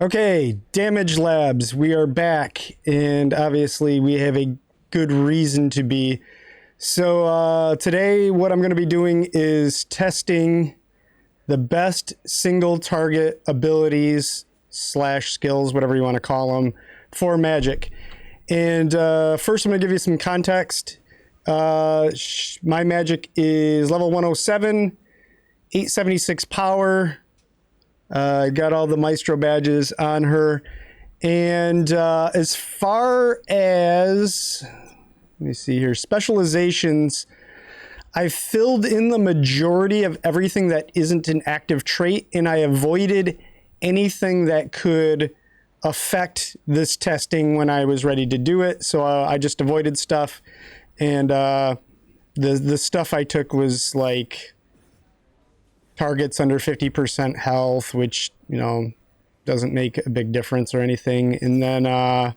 Okay, Damage Labs, we are back, and obviously we have a good reason to be. So today what I'm going to be doing is testing the best single target abilities slash skills, whatever you want to call them, for Magik. And first I'm going to give you some context. My Magik is level 107, 876 power. Got all the Maestro badges on her. And as far as, let me see here, specializations, I filled in the majority of everything that isn't an active trait, and I avoided anything that could affect this testing when I was ready to do it. So I just avoided stuff. And the stuff I took was like targets under 50% health, which, you know, doesn't make a big difference or anything. And then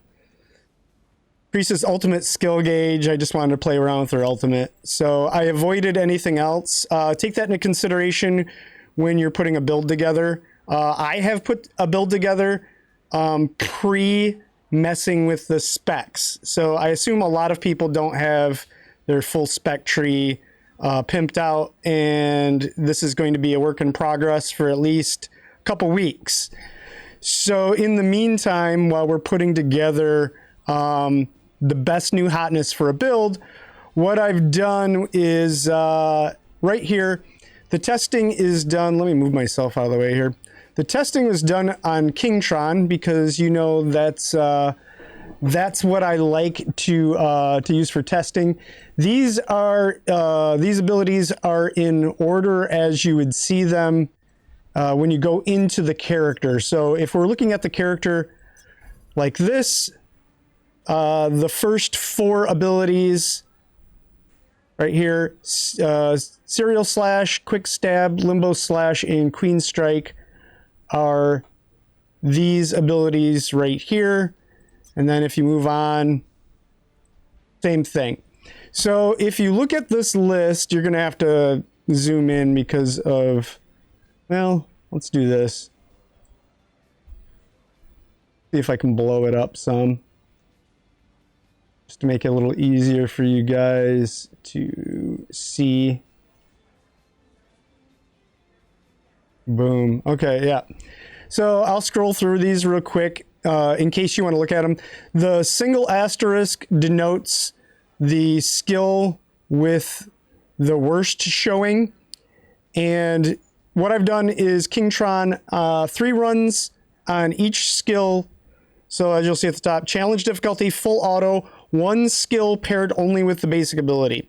Priestess ultimate skill gauge, I just wanted to play around with her ultimate. So I avoided anything else. Take that into consideration when you're putting a build together. I have put a build together pre-messing with the specs. So I assume a lot of people don't have their full spec tree pimped out, and this is going to be a work in progress for at least a couple weeks. So in the meantime, while we're putting together the best new hotness for a build, what I've done is right here, the testing is done. Let me move myself out of the way here. The testing was done on Kingtron because, you know, that's what I like to use for testing. These abilities are in order as you would see them when you go into the character. So if we're looking at the character like this, the first four abilities right here, Serial Slash, Quick Stab, Limbo Slash, and Queen Strike are these abilities right here. And then if you move on, same thing. So if you look at this list, you're going to have to zoom in because of, well, let's do this. See if I can blow it up some, just to make it a little easier for you guys to see. Boom. Okay, yeah. So I'll scroll through these real quick in case you want to look at them. The single asterisk denotes the skill with the worst showing. And what I've done is Kingtron 3 runs on each skill. So as you'll see at the top, challenge difficulty, full auto, 1 skill paired only with the basic ability.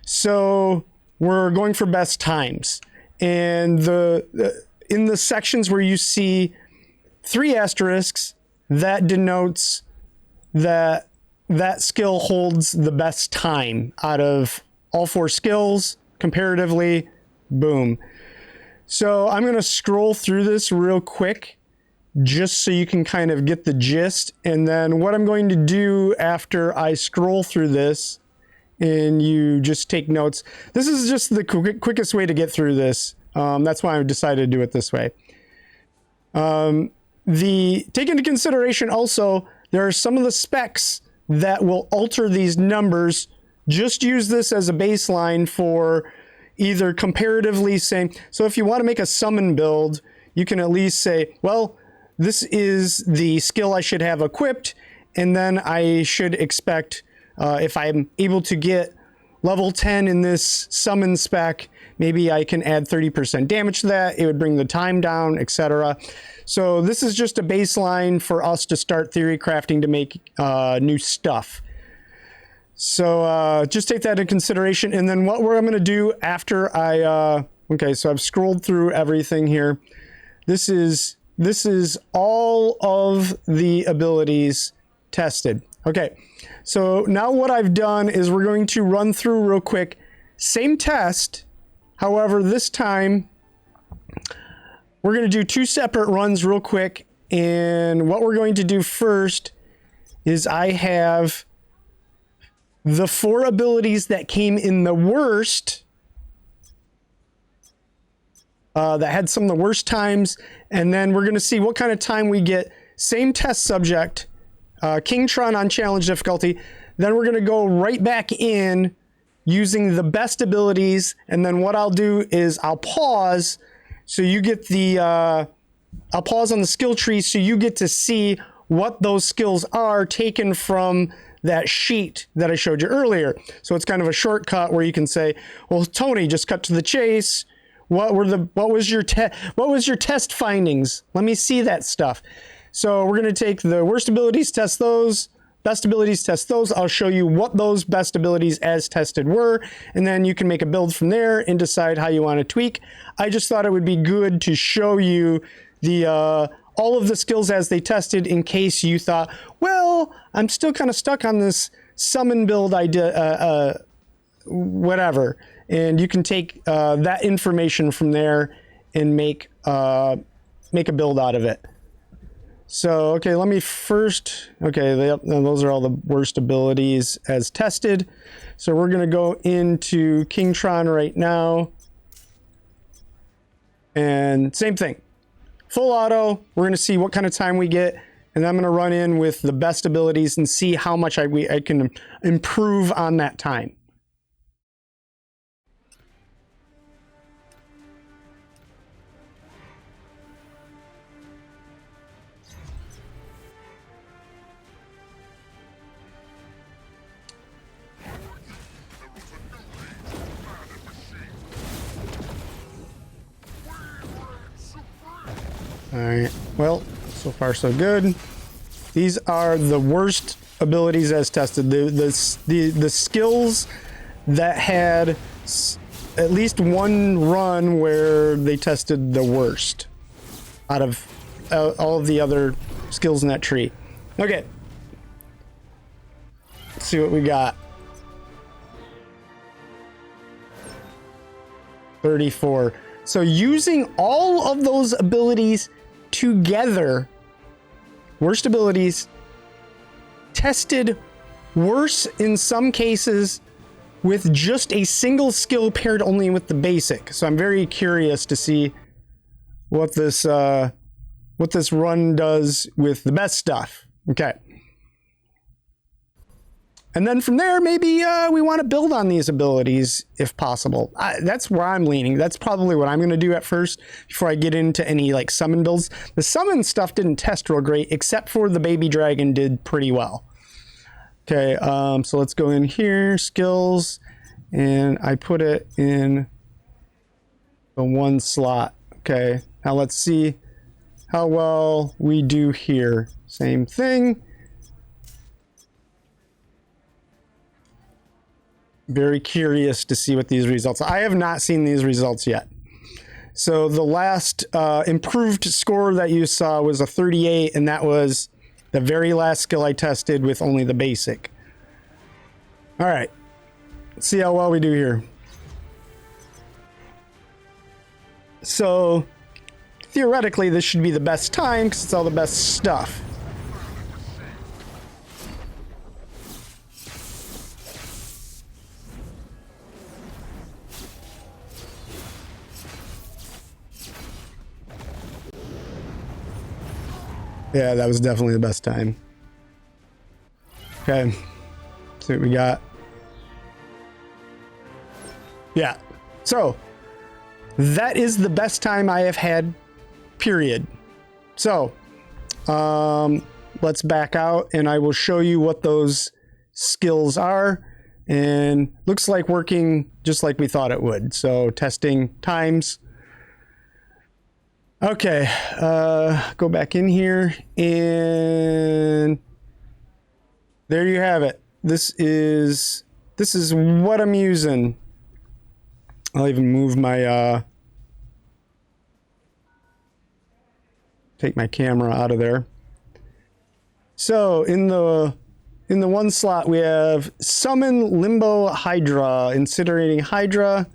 So we're going for best times. And in the sections where you see 3 asterisks, that denotes that that skill holds the best time out of all 4 skills comparatively. Boom. So I'm going to scroll through this real quick just so you can kind of get the gist. And then what I'm going to do after I scroll through this and you just take notes, this is just the quickest way to get through this. That's why I decided to do it this way. Take into consideration also, there are some of the specs that will alter these numbers. Just use this as a baseline for either comparatively saying, so if you want to make a summon build, you can at least say, well, this is the skill I should have equipped, and then I should expect, if I'm able to get level 10 in this summon spec, maybe I can add 30% damage to that. It would bring the time down, etc. So this is just a baseline for us to start theory crafting to make new stuff. So just take that into consideration. And then what I'm going to do after I, okay, so I've scrolled through everything here. This is all of the abilities tested. Okay, so now what I've done is we're going to run through real quick. Same test, however, this time we're going to do 2 separate runs real quick. And what we're going to do first is I have the 4 abilities that came in the worst that had some of the worst times. And then we're going to see what kind of time we get. Same test subject, Kingtron on challenge difficulty. Then we're going to go right back in using the best abilities. And then what I'll do is I'll pause so you get the, I'll pause on the skill tree so you get to see what those skills are taken from that sheet that I showed you earlier. So it's kind of a shortcut where you can say, well, Tony, just cut to the chase. What was your test findings? Let me see that stuff. So we're going to take the worst abilities, test those, best abilities, test those. I'll show you what those best abilities as tested were, and then you can make a build from there and decide how you want to tweak. I just thought it would be good to show you the all of the skills as they tested in case you thought, well, I'm still kind of stuck on this summon build idea, whatever. And you can take that information from there and make a build out of it. So, okay, let me first, okay, those are all the worst abilities as tested. So we're going to go into Kingtron right now. And same thing. Full auto, we're going to see what kind of time we get. And I'm going to run in with the best abilities and see how much I can improve on that time. All right, well, so far so good. These are the worst abilities as tested. The skills that had at least one run where they tested the worst out of all of the other skills in that tree. Okay, let's see what we got. 34. So using all of those abilities together, worst abilities tested worse in some cases with just a single skill paired only with the basic. So I'm very curious to see what this run does with the best stuff. Okay. And then from there, maybe we want to build on these abilities if possible. That's where I'm leaning. That's probably what I'm going to do at first before I get into any like summon builds. The summon stuff didn't test real great, except for the baby dragon did pretty well. Okay, so let's go in here, skills, and I put it in the one slot. Okay, now let's see how well we do here. Same thing. Very curious to see what these results are. I have not seen these results yet. So the last improved score that you saw was a 38, and that was the very last skill I tested with only the basic. All right, let's see how well we do here. So theoretically, this should be the best time because it's all the best stuff. Yeah, that was definitely the best time. Okay, see what we got. Yeah, so that is the best time I have had, period. So let's back out and I will show you what those skills are. And looks like working just like we thought it would. So testing times. Okay, go back in here and there you have it. This is what I'm using. I'll even move my take my camera out of there. So in the one slot we have summon Limbo Hydra, incinerating Hydra.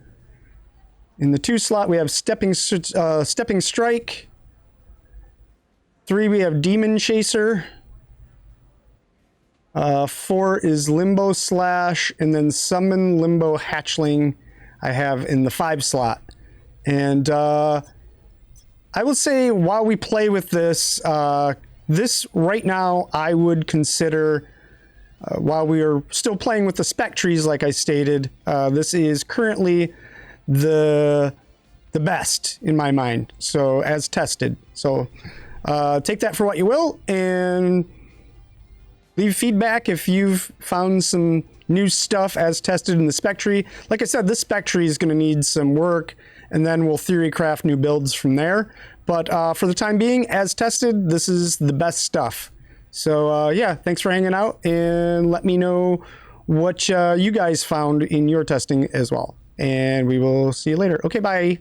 In the 2 slot, we have Stepping Strike. 3, we have Demon Chaser. 4 is Limbo Slash, and then Summon Limbo Hatchling I have in the 5 slot. And I would say while we play with this, this right now I would consider, while we are still playing with the spec trees, like I stated, this is currently the best in my mind. So as tested. So take that for what you will, and leave feedback if you've found some new stuff as tested in the spec tree. Like I said, this spec tree is going to need some work, and then we'll theory craft new builds from there. But for the time being, as tested, this is the best stuff. So yeah, thanks for hanging out, and let me know what you guys found in your testing as well. And we will see you later. Okay, bye.